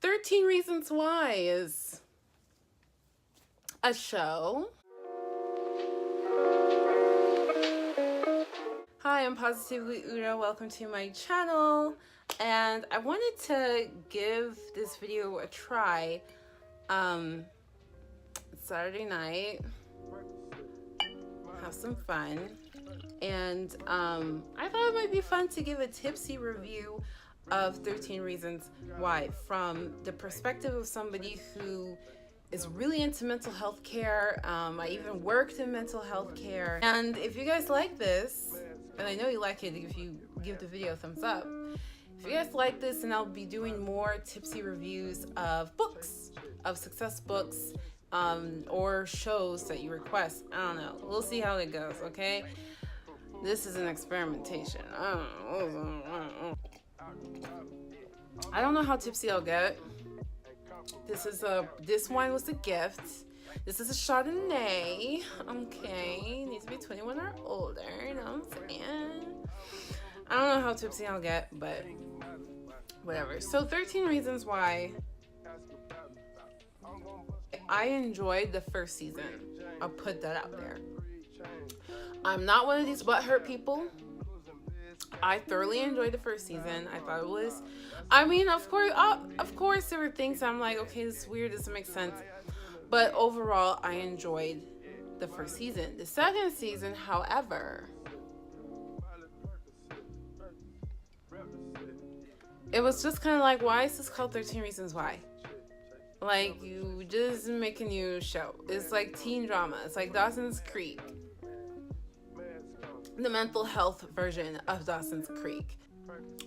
13 Reasons Why is a show. Hi, I'm Positively Udo. Welcome to my channel. And I wanted to give this video a try. Saturday night, have some fun. And I thought it might be fun to give a tipsy review of 13 Reasons Why from the perspective of somebody who is really into mental health care. I even worked in mental health care. And if you guys like this, and I know you like it if you give the video a thumbs up, if you guys like this, then I'll be doing more tipsy reviews of books, of success books, or shows that you request. I don't know. We'll see how it goes, okay? This is an experimentation. I don't know how tipsy I'll get. This wine was a gift. This is a Chardonnay. Okay, needs to be 21 or older. You know what I'm saying? I don't know how tipsy I'll get, but whatever. So 13 Reasons Why. I enjoyed the first season. I'll put that out there. I'm not one of these butthurt people. I thoroughly enjoyed the first season. I thought it was, I mean, of course there were things I'm like, okay, this is weird, doesn't make sense. But overall, I enjoyed the first season. The second season, however, it was just kind of like, why is this called 13 Reasons Why? Like, you just make a new show. It's like teen drama. It's like Dawson's Creek. The mental health version of Dawson's Creek.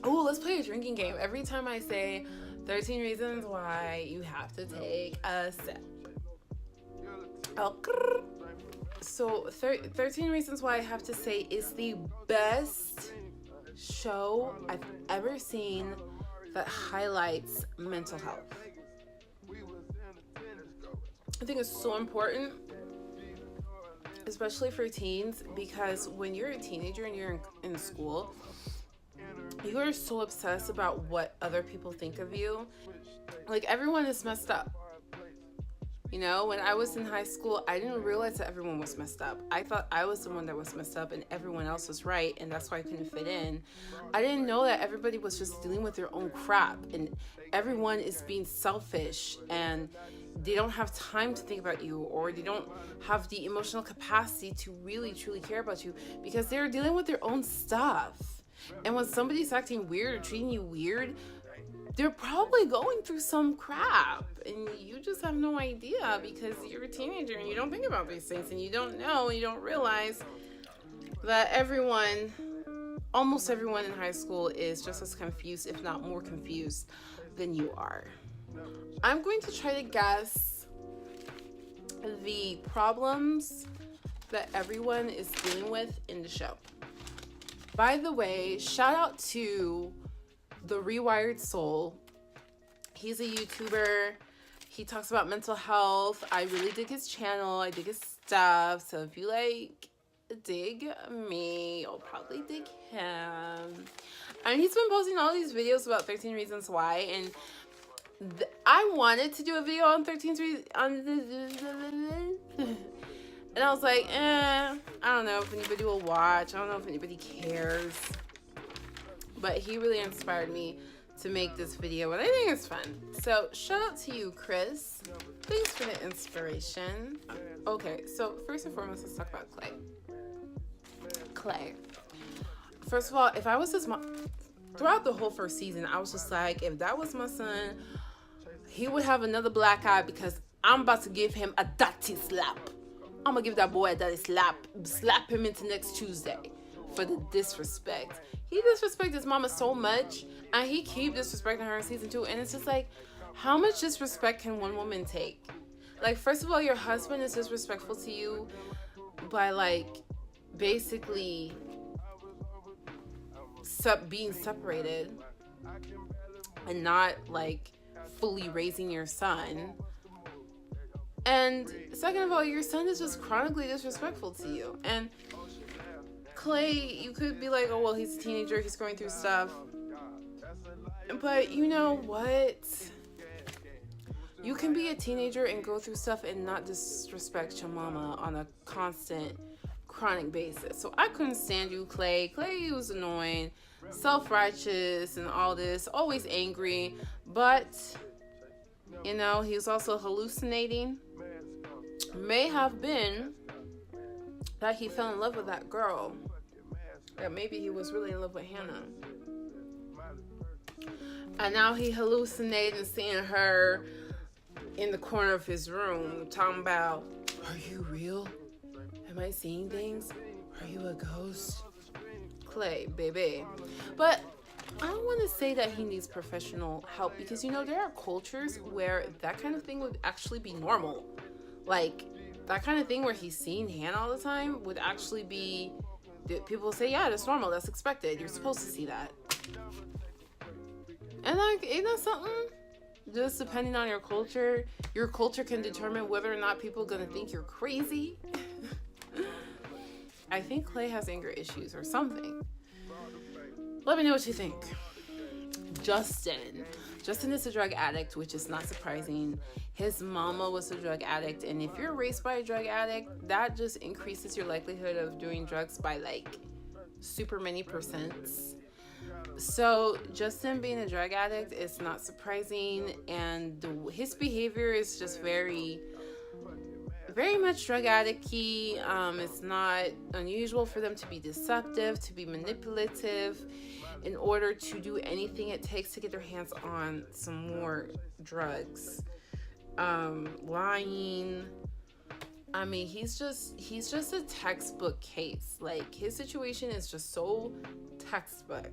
Oh, let's play a drinking game. Every time I say 13 Reasons Why, you have to take a sip. Oh, so 13 Reasons Why, I have to say, is the best show I've ever seen that highlights mental health. I think it's so important, especially for teens, because when you're a teenager and you're in school, you are so obsessed about what other people think of you. Like, everyone is messed up. You know, when I was in high school, I didn't realize that everyone was messed up. I thought I was the one that was messed up and everyone else was right, and that's why I couldn't fit in. I didn't know that everybody was just dealing with their own crap, and everyone is being selfish, and they don't have time to think about you, or they don't have the emotional capacity to really truly care about you because they're dealing with their own stuff. And when somebody's acting weird or treating you weird, they're probably going through some crap, and you just have no idea because you're a teenager and you don't think about these things, and you don't know, and you don't realize that almost everyone in high school is just as confused, if not more confused than you are. I'm going to try to guess the problems that everyone is dealing with in the show. By the way, shout out to The Rewired Soul. He's a YouTuber. He talks about mental health. I really dig his channel. I dig his stuff. So if you dig me, you'll probably dig him. And he's been posting all these videos about 13 Reasons Why, and I wanted to do a video on 13 Reasons, and I was like, I don't know if anybody will watch. I don't know if anybody cares. But he really inspired me to make this video, and I think it's fun. So shout out to you, Chris. Thanks for the inspiration. Okay, so first and foremost, let's talk about Clay. Clay. First of all, if I was his mom, throughout the whole first season, I was just like, if that was my son, he would have another black eye because I'm about to give him a dirty slap. I'm gonna give that boy a dirty slap him into next Tuesday for the disrespect. He disrespected his mama so much, and he keep disrespecting her in season 2, and it's just like, how much disrespect can one woman take? Like, first of all, your husband is disrespectful to you by, like, basically being separated and not, like, fully raising your son. And second of all, your son is just chronically disrespectful to you. And Clay, you could be like, oh, well, he's a teenager, he's going through stuff. But you know what? You can be a teenager and go through stuff and not disrespect your mama on a constant, chronic basis. So I couldn't stand you, Clay. Clay was annoying, self-righteous and all this, always angry, but you know, he was also hallucinating. May have been that he fell in love with that girl. That maybe he was really in love with Hannah. And now he hallucinating seeing her in the corner of his room talking about, are you real? Am I seeing things? Are you a ghost? Clay, baby. But I don't want to say that he needs professional help because, you know, there are cultures where that kind of thing would actually be normal. Like, that kind of thing where he's seeing Hannah all the time would actually be, people say, yeah, that's normal, that's expected. You're supposed to see that. And like, ain't that something? Just depending on your culture can determine whether or not people are gonna think you're crazy. I think Clay has anger issues or something. Let me know what you think. Justin is a drug addict, which is not surprising. His mama was a drug addict, and if you're raised by a drug addict, that just increases your likelihood of doing drugs by like super many percents. So Justin being a drug addict is not surprising, and his behavior is just very much drug addict-y. It's not unusual for them to be deceptive, to be manipulative, in order to do anything it takes to get their hands on some more drugs. Lying. I mean, he's just a textbook case. Like, his situation is just so textbook.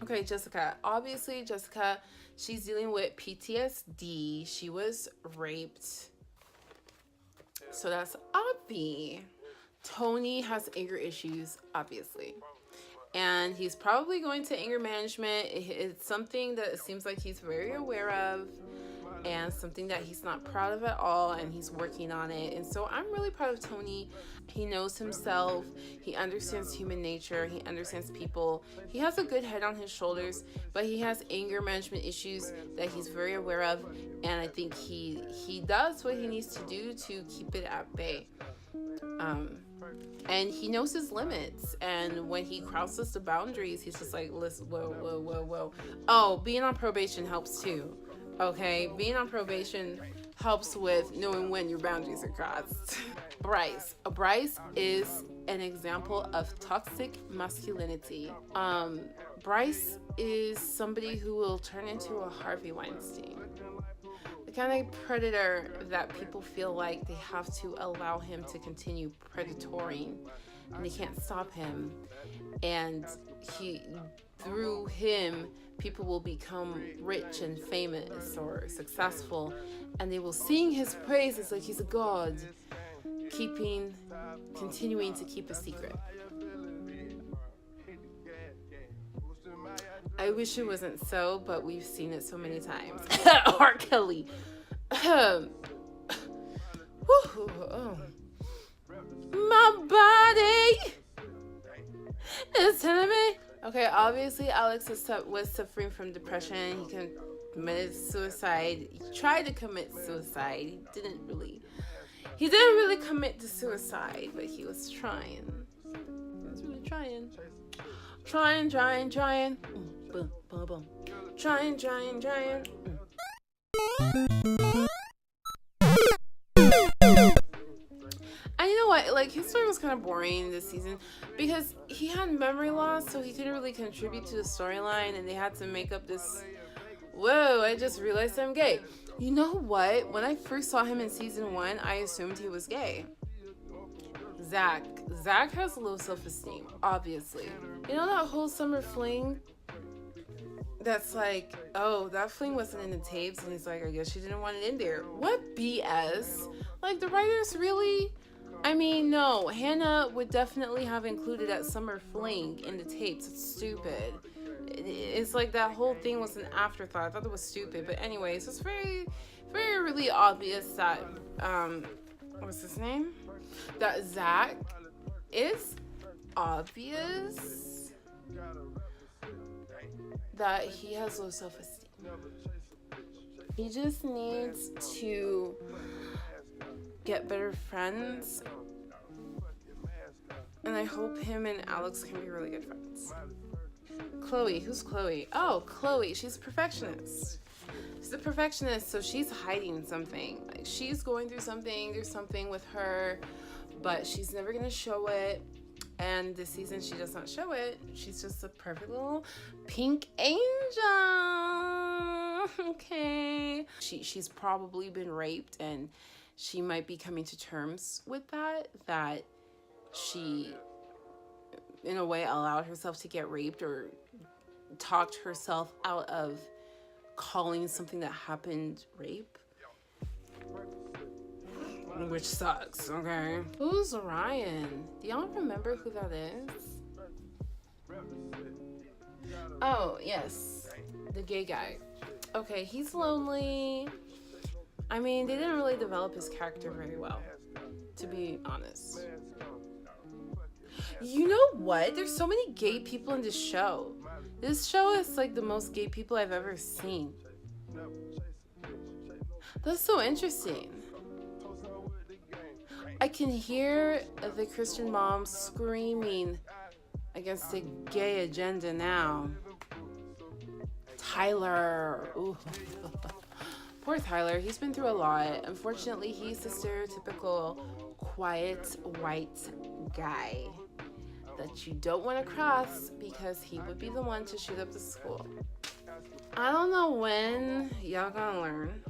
Okay, Jessica. Obviously, Jessica, she's dealing with PTSD. She was raped. So that's obvi. Tony has anger issues, obviously. And he's probably going to anger management. It's something that it seems like he's very aware of, and something that he's not proud of at all, and he's working on it. And so I'm really proud of Tony. He knows himself. He understands human nature. He understands people. He has a good head on his shoulders, but he has anger management issues that he's very aware of, and I think he does what he needs to do to keep it at bay. And he knows his limits, and when he crosses the boundaries, he's just like, listen, whoa. Oh, being on probation helps too. Okay, being on probation helps with knowing when your boundaries are crossed. Bryce is an example of toxic masculinity. Bryce is somebody who will turn into a Harvey Weinstein. The kind of predator that people feel like they have to allow him to continue predatoring, and they can't stop him. And through him, people will become rich and famous or successful, and they will sing his praises like he's a god, continuing to keep a secret. I wish it wasn't so, but we've seen it so many times. R. Kelly. My body is telling me. Okay, obviously Alex was suffering from depression. He committed suicide. He tried to commit suicide. He didn't really commit to suicide, but he was trying. He was really trying. Trying. Boom, boom, boom. Trying. And you know what? Like, his story was kind of boring this season because he had memory loss, so he couldn't really contribute to the storyline, and they had to make up this, whoa, I just realized I'm gay. You know what? When I first saw him in season 1, I assumed he was gay. Zach has low self-esteem, obviously. You know that whole summer fling? That's like, oh, that fling wasn't in the tapes, and he's like, I guess she didn't want it in there. What BS? Like, the writers really... I mean, no, Hannah would definitely have included that summer fling in the tapes. It's stupid. It's like that whole thing was an afterthought. I thought it was stupid. But anyways, it's very, very really obvious that, what's his name? That Zach is obvious that he has low self-esteem. He just needs to get better friends. And I hope him and Alex can be really good friends. Chloe. Who's Chloe? Oh, Chloe. She's a perfectionist. She's a perfectionist, so she's hiding something. Like, she's going through something. There's something with her, but she's never going to show it. And this season, she does not show it. She's just a perfect little pink angel. Okay. She's probably been raped, and she might be coming to terms with that she, in a way, allowed herself to get raped or talked herself out of calling something that happened rape. Which sucks, okay? Who's Ryan? Do y'all remember who that is? Oh, yes. The gay guy. Okay, he's lonely. I mean, they didn't really develop his character very well, to be honest. You know what? There's so many gay people in this show. This show is like the most gay people I've ever seen. That's so interesting. I can hear the Christian moms screaming against the gay agenda now. Tyler. Ooh. Poor Tyler. He's been through a lot. Unfortunately, he's the stereotypical quiet white guy that you don't want to cross because he would be the one to shoot up the school. I don't know when y'all gonna learn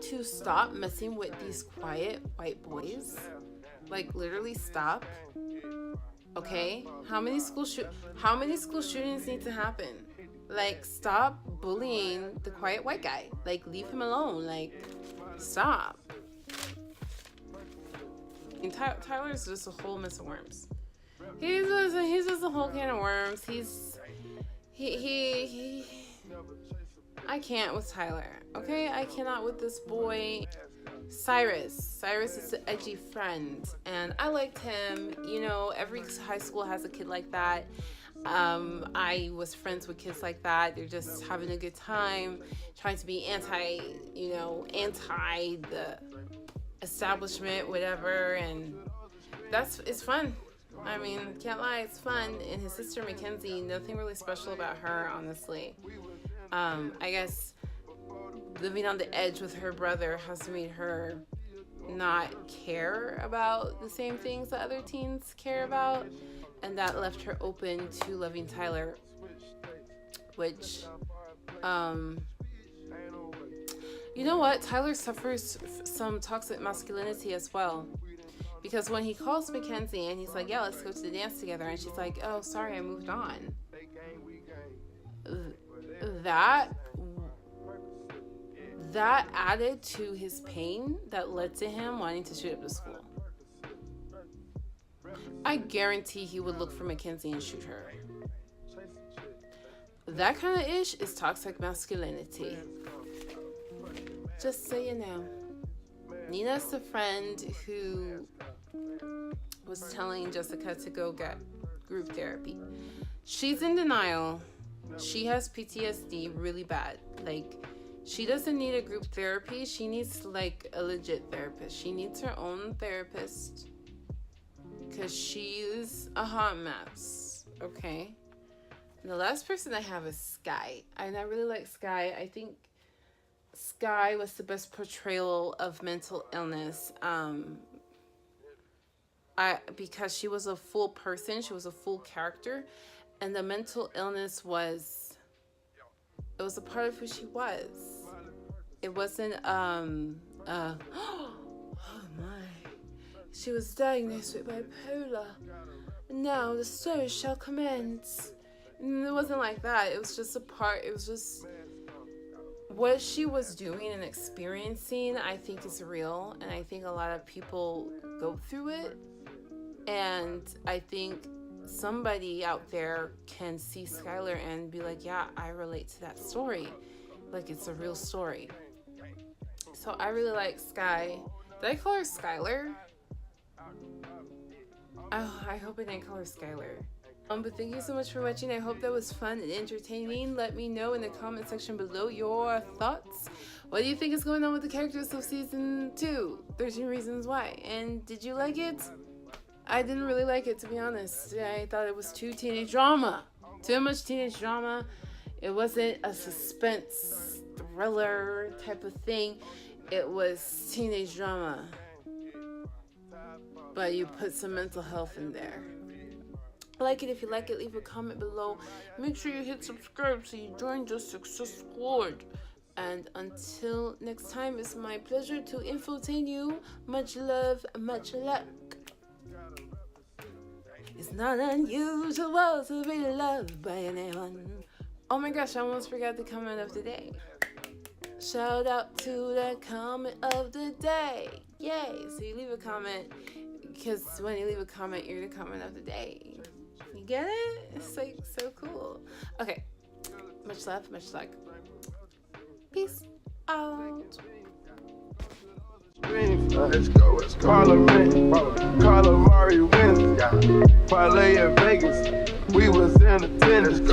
to stop messing with these quiet white boys. Like, literally stop. Okay? How many school shootings need to happen? Like, stop bullying the quiet white guy. Like, leave him alone. Like, stop. And Tyler's just a whole mess of worms. He's just a whole can of worms. I can't with Tyler. Okay, I cannot with this boy. Cyrus is an edgy friend, and I liked him. You know, every high school has a kid like that. I was friends with kids like that. They're just having a good time, trying to be anti the establishment, whatever, and it's fun. I mean, can't lie, it's fun. And his sister Mackenzie, nothing really special about her, honestly. I guess living on the edge with her brother has made her not care about the same things that other teens care about, and that left her open to loving Tyler, which, you know what? Tyler suffers some toxic masculinity as well, because when he calls Mackenzie and he's like, yeah, let's go to the dance together, and she's like, oh, sorry, I moved on. That added to his pain that led to him wanting to shoot up the school. I guarantee he would look for Mackenzie and shoot her. That kind of ish is toxic masculinity. Just so you know. Nina's the friend who was telling Jessica to go get group therapy. She's in denial. She has PTSD really bad. Like, she doesn't need a group therapy. She needs, like, a legit therapist. She needs her own therapist because she's a hot mess. Okay? And the last person I have is Sky. And I really like Sky. I think Sky was the best portrayal of mental illness. Because she was a full person. She was a full character. And the mental illness was a part of who she was. It wasn't, oh my. She was diagnosed with bipolar. Now the story shall commence. And it wasn't like that. It was just what she was doing and experiencing, I think, is real. And I think a lot of people go through it. And I think somebody out there can see Skylar and be like, yeah, I relate to that story. Like, it's a real story. So I really like Sky. Did I call her Skylar? Oh, I hope I didn't call her Skylar. But thank you so much for watching. I hope that was fun and entertaining. Let me know in the comment section below your thoughts. What do you think is going on with the characters of season 2? 13 Reasons Why. And did you like it? I didn't really like it, to be honest. I thought it was too teenage drama. Too much teenage drama. It wasn't a suspense thriller type of thing. It was teenage drama. But you put some mental health in there. Like it. If you like it, leave a comment below. Make sure you hit subscribe so you join the success squad. And until next time, it's my pleasure to infotain you. Much love, much luck. It's not unusual to be loved by anyone. Oh my gosh, I almost forgot the comment of the day. Shout out to the comment of the day. Yay! So you leave a comment, because when you leave a comment, you're the comment of the day. You get it? It's like so cool. Okay. Much love, much luck. Peace out. Let's go. Carla Mari wins. Parlay in Vegas. We was in attendance.